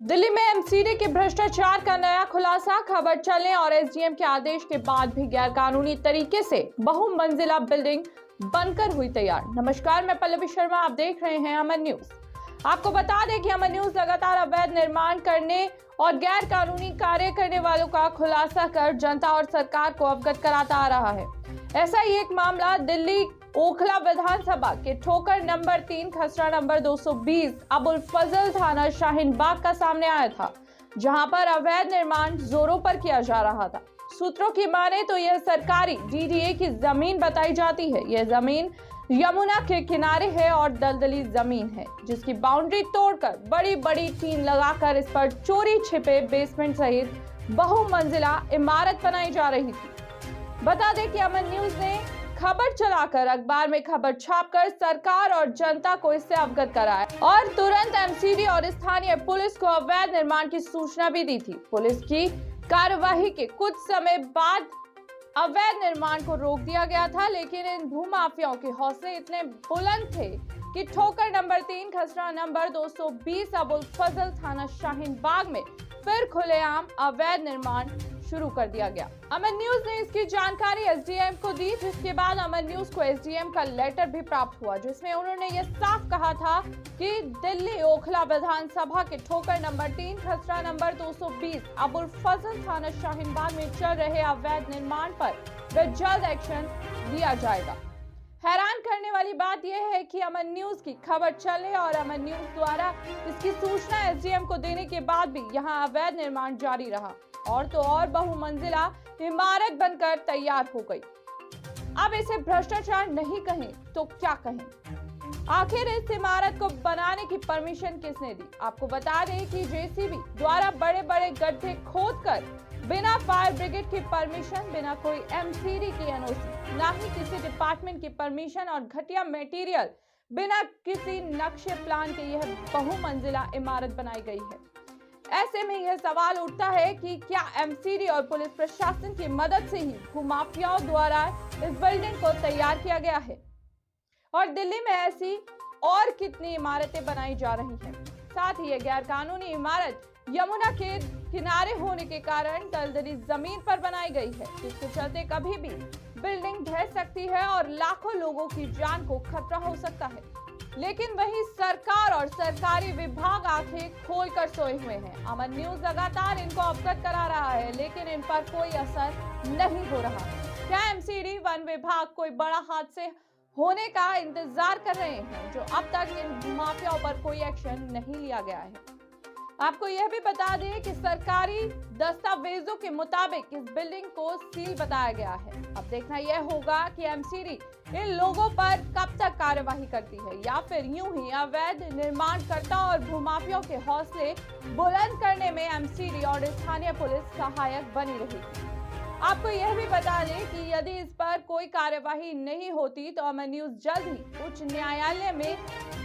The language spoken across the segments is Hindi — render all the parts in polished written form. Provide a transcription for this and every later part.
दिल्ली में एमसीडी के भ्रष्टाचार का नया खुलासा। खबर चलने और एसडीएम के आदेश के बाद भी गैरकानूनी तरीके से बहुमंजिला बिल्डिंग बनकर हुई तैयार। नमस्कार, मैं पल्लवी शर्मा, आप देख रहे हैं अमन न्यूज। आपको बता दें कि अमन न्यूज लगातार अवैध निर्माण करने और गैर कानूनी कार्य करने वालों का खुलासा कर जनता और सरकार को अवगत कराता आ रहा है। ऐसा ही एक मामला दिल्ली ओखला विधानसभा के ठोकर नंबर 3 खसरा नंबर 220 अबुल फजल थाना शाहीन बाग का सामने आया था, जहां पर अवैध निर्माण जोरों पर किया जा रहा था। सूत्रों की माने तो यह सरकारी डीडीए की जमीन बताई जाती है। यह जमीन यमुना के किनारे है और दलदली जमीन है, जिसकी बाउंड्री तोड़कर बड़ी बड़ी टीन लगाकर इस पर चोरी छिपे बेसमेंट सहित बहुमंजिला इमारत बनाई जा रही थी। बता दें कि अमन न्यूज ने खबर चलाकर अखबार में खबर छापकर सरकार और जनता को इससे अवगत कराया और तुरंत एमसीडी और स्थानीय पुलिस को अवैध निर्माण की सूचना भी दी थी। पुलिस की कार्यवाही के कुछ समय बाद अवैध निर्माण को रोक दिया गया था, लेकिन इन भूमाफियाओं के हौसले इतने बुलंद थे कि ठोकर नंबर 3 खसरा नंबर 220 अबुल फजल थाना शाहीन बाग में फिर खुलेआम अवैध निर्माण शुरू कर दिया गया। अमन न्यूज ने इसकी जानकारी एसडीएम को दी, जिसके बाद अमन न्यूज को एसडीएम का लेटर भी प्राप्त हुआ, जिसमें उन्होंने ये साफ कहा था कि दिल्ली ओखला विधानसभा के ठोकर नंबर 3 खसरा नंबर 220 अबुल फजल थाना शाहीन बाग में चल रहे अवैध निर्माण पर वे जल्द एक्शन लिया जाएगा। हैरान करने वाली बात यह है कि अमन न्यूज की खबर चलने और अमन न्यूज द्वारा इसकी सूचना एसडीएम को देने के बाद भी यहां अवैध निर्माण जारी रहा और तो और बहुमंजिला इमारत बनकर तैयार हो गई। अब इसे भ्रष्टाचार नहीं कहें तो क्या कहें? आखिर इस इमारत को बनाने की परमिशन किसने दी? आपको बता दें कि जेसीबी द्वारा बड़े बड़े गड्ढे खोदकर बिना फायर ब्रिगेड की परमिशन, बिना कोई एमसीडी की एनओसी, ना ही किसी डिपार्टमेंट की परमिशन और घटिया मटेरियल, बिना किसी नक्शे प्लान के यह बहुमंजिला इमारत बनाई गई है। ऐसे में यह सवाल उठता है कि क्या एमसीडी और पुलिस प्रशासन की मदद से ही भूमाफियाओं द्वारा इस बिल्डिंग को तैयार किया गया है और दिल्ली में ऐसी और कितनी इमारतें बनाई जा रही हैं। साथ ही यह गैर कानूनी इमारत यमुना के किनारे होने के कारण दलदली जमीन पर बनाई गई है, जिसके चलते कभी भी बिल्डिंग ढह सकती है और लाखों लोगों की जान को खतरा हो सकता है। लेकिन वही सरकार और सरकारी विभाग आंखें खोलकर सोए हुए हैं। अमन न्यूज लगातार इनको अवगत करा रहा है, लेकिन इन पर कोई असर नहीं हो रहा। क्या एमसीडी वन विभाग कोई बड़ा हादसे होने का इंतजार कर रहे हैं, जो अब तक इन माफियाओं पर कोई एक्शन नहीं लिया गया है? आपको यह भी बता दें कि सरकारी दस्तावेजों के मुताबिक इस बिल्डिंग को सील बताया गया है। अब देखना यह होगा कि एमसीडी इन लोगों पर कब तक कार्यवाही करती है या फिर यूं ही अवैध निर्माणकर्ता और भूमाफियाओं के हौसले बुलंद करने में एमसीडी और स्थानीय पुलिस सहायक बनी रहेगी। आपको यह भी बता दें कि यदि इस पर कोई कार्यवाही नहीं होती तो अमन न्यूज जल्द ही उच्च न्यायालय में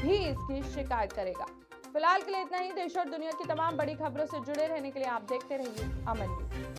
भी इसकी शिकायत करेगा। फिलहाल के लिए इतना ही। देश और दुनिया की तमाम बड़ी खबरों से जुड़े रहने के लिए आप देखते रहिए अमन न्यूज।